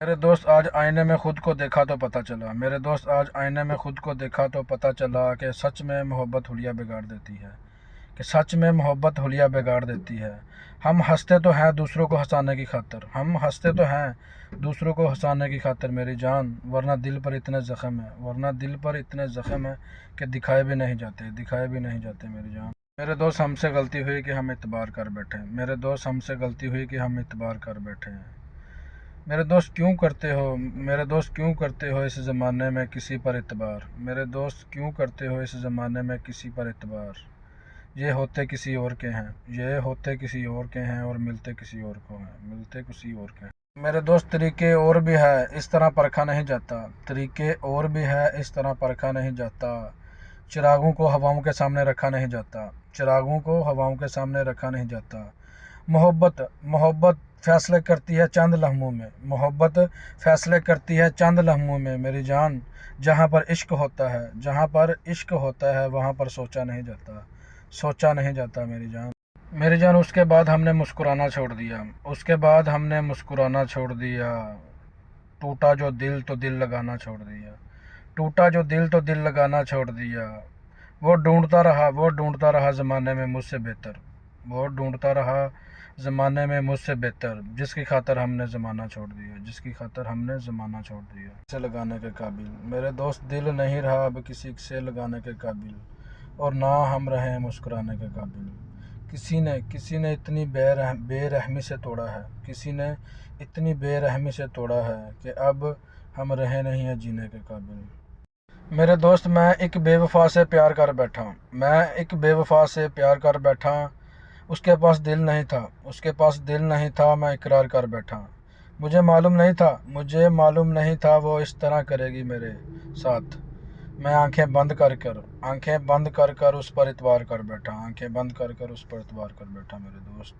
मेरे दोस्त आज आईने में खुद को देखा तो पता चला मेरे दोस्त आज आईने में खुद को देखा तो पता चला कि सच में मोहब्बत हुलिया बिगाड़ देती है कि सच में मोहब्बत हुलिया बिगाड़ देती है। हम हंसते तो हैं दूसरों को हंसाने की खातिर, हम हंसते तो हैं दूसरों को हंसाने की खातिर मेरी जान, वरना दिल पर इतने ज़ख्म है, वरना दिल पर इतने ज़ख्म है कि दिखाए भी नहीं जाते, दिखाए भी नहीं जाते मेरी जान। मेरे दोस्त हमसे गलती हुई कि हम इतबार कर बैठे, मेरे दोस्त हमसे गलती हुई कि हम इतबार कर बैठे हैं। मेरे दोस्त क्यों करते हो, मेरे दोस्त क्यों करते हो इस ज़माने में किसी पर इतबार, मेरे दोस्त क्यों करते हो इस ज़माने में किसी पर इतबार। ये होते किसी और के हैं, ये होते किसी और के हैं और मिलते किसी और को हैं, मिलते किसी और के हैं। मेरे दोस्त तरीके और भी है इस तरह परखा नहीं जाता, तरीके और भी है इस तरह परखा नहीं जाता। चिरागों को हवाओं के सामने रखा नहीं जाता, चिरागों को हवाओं के सामने रखा नहीं जाता। मोहब्बत मोहब्बत फ़ैसले करती है चंद लम्हों में, मोहब्बत फ़ैसले करती है चंद लम्हों में मेरी जान। जहाँ पर इश्क होता है, जहाँ पर इश्क होता है वहाँ पर सोचा नहीं जाता, सोचा नहीं जाता मेरी जान। मेरी जान उसके बाद हमने मुस्कुराना छोड़ दिया, उसके बाद हमने मुस्कुराना छोड़ दिया। टूटा जो दिल तो दिल लगाना छोड़ दिया, टूटा जो दिल तो दिल लगाना छोड़ दिया। वो ढूंढता रहा ज़माने में मुझसे बेहतर, वो ढूंढता रहा ज़माने में मुझसे बेहतर, जिसकी खातर हमने ज़माना छोड़ दिया, जिसकी खातर हमने ज़माना छोड़ दिया। से लगाने के काबिल मेरे दोस्त दिल नहीं रहा अब किसी से लगाने के काबिल, और ना हम रहे मुस्कुराने के काबिल। किसी ने इतनी बेरहमी से तोड़ा है, किसी ने इतनी बेरहमी से तोड़ा है कि अब हम रहे नहीं हैं जीने के काबिल। मेरे दोस्त मैं एक बेवफा से प्यार कर बैठा, मैं एक बेवफा से प्यार कर बैठा। उसके पास दिल नहीं था, उसके पास दिल नहीं था, मैं इकरार कर बैठा। मुझे मालूम नहीं था वो इस तरह करेगी मेरे साथ। मैं आंखें बंद कर कर उस पर इतबार कर बैठा, आंखें बंद कर कर उस पर इतबार कर बैठा मेरे दोस्त।